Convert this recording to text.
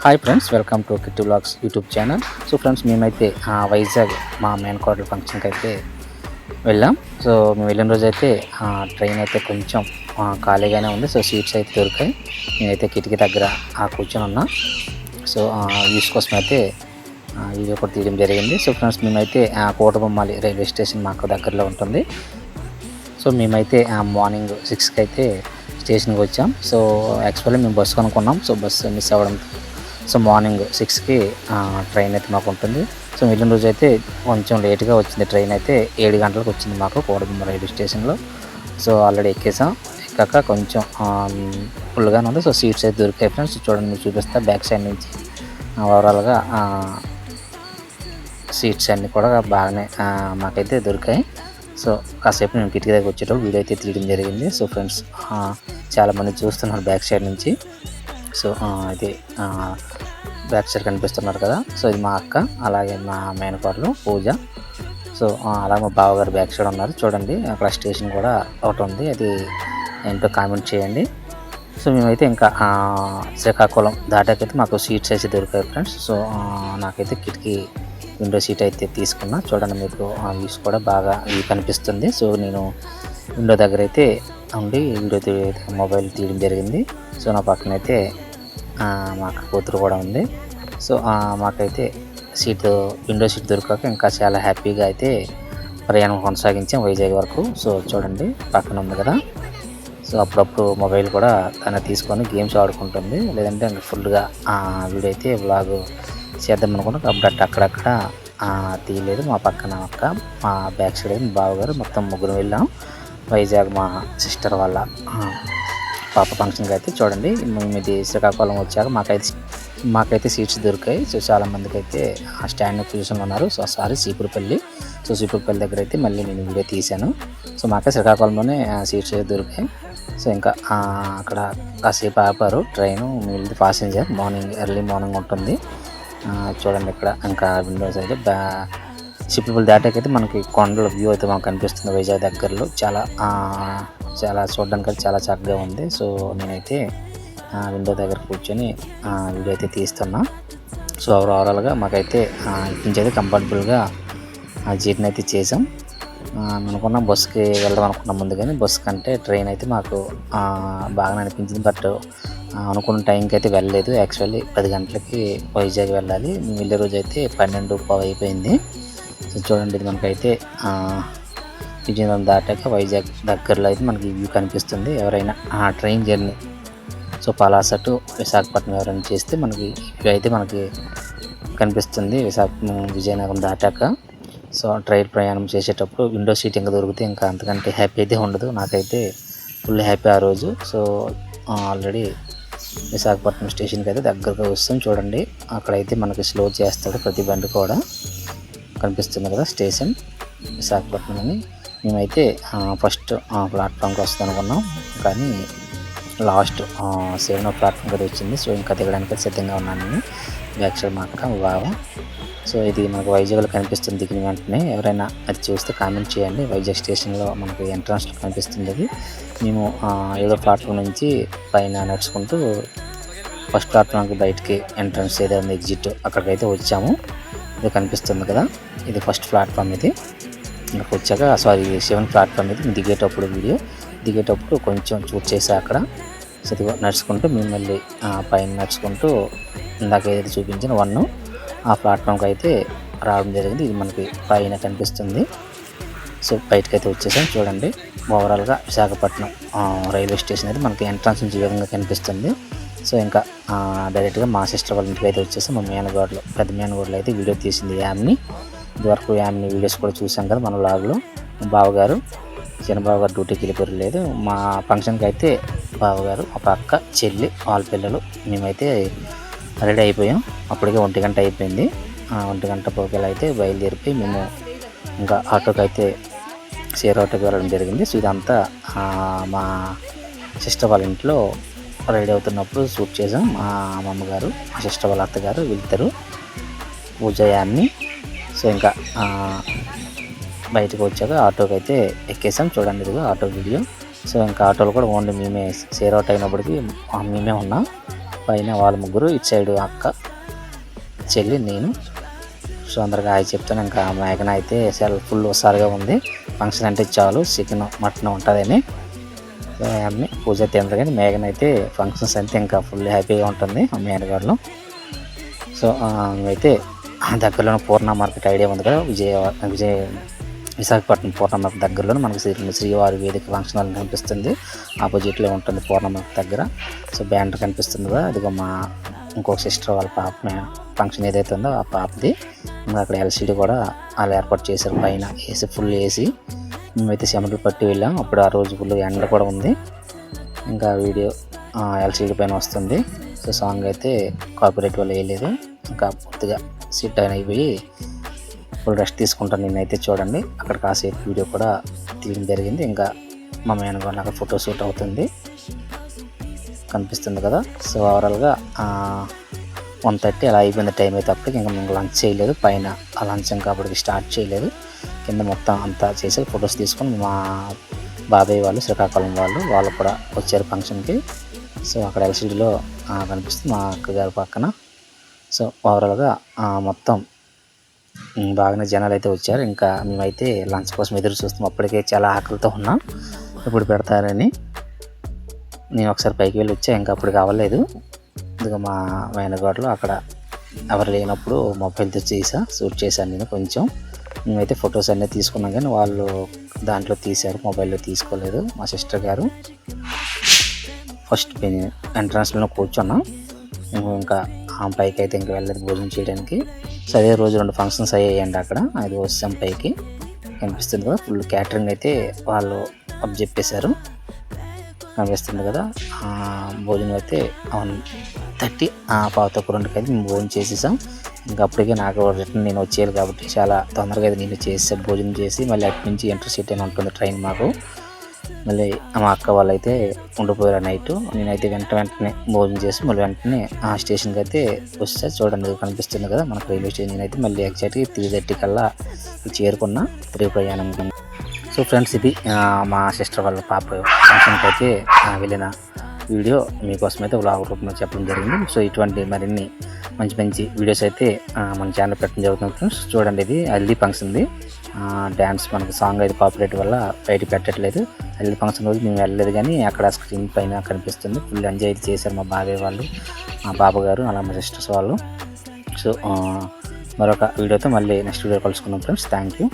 Hi friends, welcome to kitty vlogs YouTube channel. So friends, మేమైతే వైజాగ్ మా main quarter ఫంక్షన్కి అయితే వెళ్ళాం. సో మేము వెళ్ళిన రోజు అయితే ట్రైన్ అయితే కొంచెం ఖాళీగానే ఉంది. సో సీట్స్ అయితే దొరికాయి. నేనైతే కిటికీ దగ్గర కూర్చొని ఉన్నా. సో వ్యూస్ కోసం అయితే వీడియో కూడా తీయడం జరిగింది. సో ఫ్రెండ్స్, మేమైతే కోటబొమ్మాలి రైల్వే స్టేషన్ మాకు దగ్గరలో ఉంటుంది. సో మేమైతే మార్నింగ్ 6కి అయితే స్టేషన్కి వచ్చాం. సో యాక్చువల్లీ మేము బస్సు కొనుక్కున్నాం. సో బస్సు మిస్ అవ్వడంతో సో మార్నింగ్ 6కి ట్రైన్ అయితే మాకు ఉంటుంది. సో వెళ్ళిన రోజు అయితే కొంచెం లేట్గా వచ్చింది. ట్రైన్ అయితే 7 గంటలకు వచ్చింది మాకు కోటబొమ్మ రైల్వే స్టేషన్లో. సో ఆల్రెడీ ఎక్కేసాం. ఎక్కాక కొంచెం ఫుల్గానే ఉంది. సో సీట్స్ అయితే దొరికాయి ఫ్రెండ్స్. చూడండి, మీకు చూపిస్తా బ్యాక్ సైడ్ నుంచి ఓవరాల్గా సీట్స్ అన్నీ కూడా బాగానే మాకైతే దొరికాయి. సో కాసేపు నేను కిటికీ దగ్గర వచ్చేటప్పుడు వీడియో అయితే తీయడం జరిగింది. సో ఫ్రెండ్స్, చాలామంది చూస్తున్నారు బ్యాక్ సైడ్ నుంచి. సో ఇది బ్యాక్ సైడ్ కనిపిస్తున్నారు కదా. సో ఇది మా అక్క, అలాగే మా మేనకోడలు పూజ. సో అలాగే మా బావగారు బ్యాక్ సైడ్ ఉన్నారు. చూడండి, అక్కడ స్టేషన్ కూడా ఒకటి ఉంది. అది ఏంటో కామెంట్ చేయండి. సో మేమైతే ఇంకా శ్రీకాకుళం దాటాకైతే మాకు సీట్స్ అయితే దొరికాయి ఫ్రెండ్స్. సో నాకైతే కిటికీ విండో సీట్ అయితే తీసుకున్నా. చూడండి, మీకు వ్యూస్ కూడా బాగా కనిపిస్తుంది. సో నేను విండో దగ్గర అయితే ఉండి వీడియో మొబైల్ తీయడం జరిగింది. సో నా పక్కనైతే మా అక్క కూతురు కూడా ఉంది. సో మాకైతే విండో సీట్ దొరకక ఇంకా చాలా హ్యాపీగా అయితే ప్రయాణం కొనసాగించాం వైజాగ్ వరకు. సో చూడండి, పక్కన ఉంది కదా. సో అప్పుడప్పుడు మొబైల్ కూడా తను తీసుకొని గేమ్స్ ఆడుకుంటుంది. లేదంటే ఇంకా ఫుల్గా వీడియో అయితే వ్లాగ్ చేద్దాం అనుకున్నాం. కాబట్టి అక్కడక్కడ తీయలేదు. మా పక్కన అక్క, మా బ్యాక్ సైడ్ మా బావగారు, మొత్తం ముగ్గురు వెళ్ళాం వైజాగ్ మా సిస్టర్ వాళ్ళ పాప ఫంక్షన్కి అయితే. చూడండి, మేము ఇది శ్రీకాకుళం వచ్చాక మాకైతే సీట్స్ దొరికాయి. సో చాలామందికి అయితే ఆ స్టాండ్ పొజిషన్లో ఉన్నారు. సో సీపురపల్లి. సో సీపురపల్లి దగ్గర అయితే మళ్ళీ నేను వీడియో తీశాను. సో మాకే శ్రీకాకుళంలోనే సీట్స్ అయితే దొరికాయి. సో ఇంకా అక్కడ కాసేపు ఆపారు ట్రైను. మిగిలింది ప్యాసింజర్. ఎర్లీ మార్నింగ్ ఉంటుంది. చూడండి, ఇక్కడ ఇంకా విండోస్ అయితే సీపురపల్లి దాటాకైతే మనకి కొండల వ్యూ అయితే మాకు కనిపిస్తుంది వైజాగ్ దగ్గరలో. చాలా చూడడానికి చాలా చక్కగా ఉంది. సో నేనైతే విండో దగ్గర కూర్చొని వీడియో అయితే తీస్తున్నా. సో ఓవరాల్గా మాకైతే ఇక్కడి అయితే కంఫర్టబుల్గా జర్నీ అయితే చేసాం. అనుకున్నాం బస్సుకి వెళ్దాం అనుకున్నాం ముందు, కానీ బస్సు కంటే ట్రైన్ అయితే మాకు బాగా అనిపించింది. బట్ అనుకున్న టైంకి అయితే వెళ్ళలేదు. యాక్చువల్లీ 10 గంటలకి వైజాగ్ వెళ్ళాలి. మేము వెళ్ళే రోజు అయితే 12:15 అయిపోయింది. సో చూడండి, ఇది మనకైతే విజయనగరం దాటాక వైజాగ్ దగ్గరలో అయితే మనకి వ్యూ కనిపిస్తుంది. ఎవరైనా train journey so Palasa to Visakhapatnam ఎవరైనా చేస్తే మనకి వ్యూ అయితే మనకి కనిపిస్తుంది విజయనగరం దాటాక. సో ట్రైన్ ప్రయాణం చేసేటప్పుడు విండో సీట్ ఇంకా దొరికితే ఇంకా అంతకంటే హ్యాపీ అయితే ఉండదు. నాకైతే ఫుల్ హ్యాపీ ఆ రోజు. సో ఆల్రెడీ విశాఖపట్నం స్టేషన్కి అయితే దగ్గరగా వస్తాం. చూడండి, అక్కడైతే మనకి స్లో చేస్తాడు ప్రతి బండి కూడా. కనిపిస్తుంది కదా స్టేషన్ విశాఖపట్నం అని. మేమైతే ఫస్ట్ ప్లాట్ఫామ్కి వస్తాం అనుకున్నాం, కానీ లాస్ట్ 7 ప్లాట్ఫామ్కి అయితే వచ్చింది. సో ఇంకా దిగడానికి సిద్ధంగా ఉన్నాను నేను. బ్యాక్ సైడ్ మా అక్క, బావ. సో ఇది మనకు వైజాగ్లో కనిపిస్తుంది దిగిన వెంటనే. ఎవరైనా అది చూస్తే కామెంట్ చేయండి. వైజాగ్ స్టేషన్లో మనకి ఎంట్రన్స్లో కనిపిస్తుంది అది. మేము 7వ ప్లాట్ఫామ్ నుంచి పైన నడుచుకుంటూ ఫస్ట్ ప్లాట్ఫామ్కి బయటికి ఎంట్రన్స్ ఏదైనా ఎగ్జిట్ అక్కడికైతే వచ్చాము. ఇది కనిపిస్తుంది కదా, ఇది ఫస్ట్ ప్లాట్ఫామ్. ఇది ఇక్కడికి వచ్చాక 7 ప్లాట్ఫామ్ ఇది. దిగేటప్పుడు కొంచెం చూట్ చేసా అక్కడ. సో నడుచుకుంటూ మేము మళ్ళీ పైన నడుచుకుంటూ ఇందాక ఏదైతే చూపించిన 1 ఆ ప్లాట్ఫామ్కి అయితే రావడం జరిగింది. ఇది మనకి పైన కనిపిస్తుంది. సో బయటకు అయితే వచ్చేసాం. చూడండి, ఓవరాల్గా విశాఖపట్నం రైల్వే స్టేషన్ అయితే మనకి ఎంట్రన్స్ నుంచి ఈ విధంగా కనిపిస్తుంది. సో ఇంకా డైరెక్ట్గా మా సిస్టర్ వాళ్ళ ఇంటికి అయితే వచ్చేసాం. మా పెద్ద మేనగోడలో అయితే వీడియో తీసింది యామ్ని. ఇదివరకు యామ్ని వీడియోస్ కూడా చూసాం కదా మన వ్లాగ్లో. బావగారు, చిన్నబావగారు డ్యూటీకి వెళ్ళిపోలేదు. మా ఫంక్షన్కి అయితే బావగారు, ఒక అక్క, చెల్లి, వాళ్ళ పిల్లలు, మేమైతే రెడీ అయిపోయాం. అప్పటికే 1 గంట అయిపోయింది. 1 గంట పోగల అయితే బయలుదేరిపోయి మేము ఇంకా ఆటోకి అయితే షేర్ ఆటోకి వెళ్ళడం జరిగింది. సో ఇదంతా మా సిస్టర్ వాళ్ళ ఇంట్లో రెడీ అవుతున్నప్పుడు షూట్ చేసాం. మా అమ్మగారు, మా సిస్టర్ వాళ్ళ అత్తగారు వెళ్తారు పూజ యాన్ని. సో ఇంకా బయటకు వచ్చాక ఆటోకి అయితే ఎక్కేసాం. చూడండి, ఇదిగో ఆటో వీడియో. సో ఇంకా ఆటోలో కూడా ఓన్లీ మేమే షేర్ అవుట్ అయినప్పటికీ మేమే ఉన్నాం. పైన వాళ్ళ ముగ్గురు, ఇటు సైడు అక్క, చెల్లి, నేను. సో అందరికీ హాయ్ చెప్తాను. ఇంకా మేఘన అయితే చాలా ఫుల్ హుషారుగా ఉంది. ఫంక్షన్ అంటే చాలు చికెన్ మటన్ ఉంటుందని. సో అన్నీ పూజ తింటారు, కానీ మేఘన అయితే ఫంక్షన్స్ అంటే ఇంకా ఫుల్ హ్యాపీగా ఉంటుంది ఆ మేనగారులో. సో అయితే దగ్గరలోనే పూర్ణ మార్కెట్ ఐడియా ఉంది కదా, విశాఖపట్నం పూర్ణ మార్కెట్ దగ్గరలో మనకు శ్రీవారి వేదిక ఫంక్షన్ హాల్ కనిపిస్తుంది. ఆపోజిట్లో ఉంటుంది పూర్ణ మార్కెట్ దగ్గర. సో బ్యానర్ కనిపిస్తుంది కదా, అదిగో మా ఇంకొక సిస్టర్ వాళ్ళ పాప ఫంక్షన్ ఏదైతే ఉందో ఆ పాపది. ఇంకా అక్కడ ఎల్సీడీ కూడా వాళ్ళు ఏర్పాటు చేశారు, పైన ఏసీ ఫుల్ ఏసీ. మేమైతే సెమటలు పట్టి వెళ్ళాం, అప్పుడు ఆ రోజు ఫుల్ ఎండ కూడా ఉంది. ఇంకా వీడియో ఎల్సీడీ పైన వస్తుంది. సో సాంగ్ అయితే కాపీరైట్ వల్ల వేయలేదు. ఇంకా పూర్తిగా సిట్ అయిపోయి ఫుల్ రెస్ట్ తీసుకుంటాను నేనైతే. చూడండి అక్కడ కాసేపు వీడియో కూడా తీయడం జరిగింది. ఇంకా మా మేనగారు అక్కడ ఫోటో షూట్ అవుతుంది కనిపిస్తుంది కదా. సో ఓవరాల్గా 1:30 అలా అయిపోయింది టైం అయితే. అప్పటికి ఇంకా మేము లంచ్ చేయలేదు, పైన ఆ లంచ్ ఇంకా అప్పటికి స్టార్ట్ చేయలేదు. కింద మొత్తం అంతా చేసి ఫొటోస్ తీసుకొని మా బాబాయ్ వాళ్ళు, శ్రీకాకుళం వాళ్ళు కూడా వచ్చారు ఫంక్షన్కి. సో అక్కడ ఎల్సీడీలో కనిపిస్తుంది మా అక్కగారి పక్కన. సో ఓవరాల్గా మొత్తం బాగానే జనాలు అయితే వచ్చారు. ఇంకా మేమైతే లంచ్ కోసం ఎదురు చూస్తాం. అప్పటికే చాలా ఆకలితో ఉన్నాం, ఇప్పుడు పెడతారని. నేను ఒకసారి పైకి వెళ్ళి వచ్చా, ఇంకా అప్పుడు కావలేదు. ఇదిగో మా మేనగాడులో అక్కడ ఎవరు లేనప్పుడు మొబైల్తో షూట్ చేశాను నేను కొంచెం. మేమైతే ఫొటోస్ అన్నీ తీసుకున్నాం, కానీ వాళ్ళు దాంట్లో తీశారు, మొబైల్లో తీసుకోలేదు. మా సిస్టర్ గారు ఫస్ట్ ఎంట్రన్స్లో కూర్చున్నాం. ఇంకా పైకి అయితే ఇంకా వెళ్ళలేదు భోజనం చేయడానికి. సో అదే రోజు 2 ఫంక్షన్స్ అయ్యాయండి అక్కడ. అది వచ్చాం పైకి, కనిపిస్తుంది కదా ఫుల్ క్యాటరింగ్ అయితే వాళ్ళు అప్ చెప్పేశారు, కనిపిస్తుంది కదా. భోజనం అయితే 1:30 2:15 అయితే మేము భోజనం చేసేసాం. ఇంకా అప్పటికే నాకు రిటర్న్ నేను వచ్చేయాలి కాబట్టి చాలా తొందరగా అయితే నేను చేసేసాను భోజనం చేసి. మళ్ళీ అటు నుంచి ఇంటర్సిటీ అని ఉంటుంది ట్రైన్ మాకు. మళ్ళీ మా అక్క వాళ్ళు అయితే ఉండిపోయారు నైట్. నేనైతే వెంటనే భోజనం చేసి మళ్ళీ వెంటనే ఆ స్టేషన్కి అయితే వస్తే చూడండి కనిపిస్తుంది కదా మనకు రైల్వే స్టేషన్ అయితే. మళ్ళీ ఎగ్జాక్ట్గా 3:30 కల్లా చేరుకున్నా తిరిగి ప్రయాణం. సో ఫ్రెండ్స్, ఇది మా సిస్టర్ వాళ్ళ పాప ఫంక్షన్కి అయితే వెళ్ళిన వీడియో మీకోసం అయితే వ్లాగ్ రూపంలో చెప్పడం జరిగింది. సో ఇటువంటి మరిన్ని మంచి వీడియోస్ అయితే మన ఛానల్ పెట్టడం జరుగుతుంది ఫ్రెండ్స్. చూడండి, ఇది హల్దీ ఫంక్షన్ది డ్యాన్స్. మనకి సాంగ్ అయితే కాపీరైట్ వల్ల బయట పెట్టట్లేదు. హల్దీ ఫంక్షన్ రోజు మేము వెళ్ళలేదు, కానీ అక్కడ స్క్రీన్ పైన కనిపిస్తుంది. ఫుల్ ఎంజాయ్ చేశారు మా బాబాయ్ వాళ్ళు, మా బాబగారు, అలా మా సిస్టర్స్ వాళ్ళు. సో మరొక వీడియోతో మళ్ళీ నెక్స్ట్ వీడియో కలుసుకున్నాం ఫ్రెండ్స్. Thank you.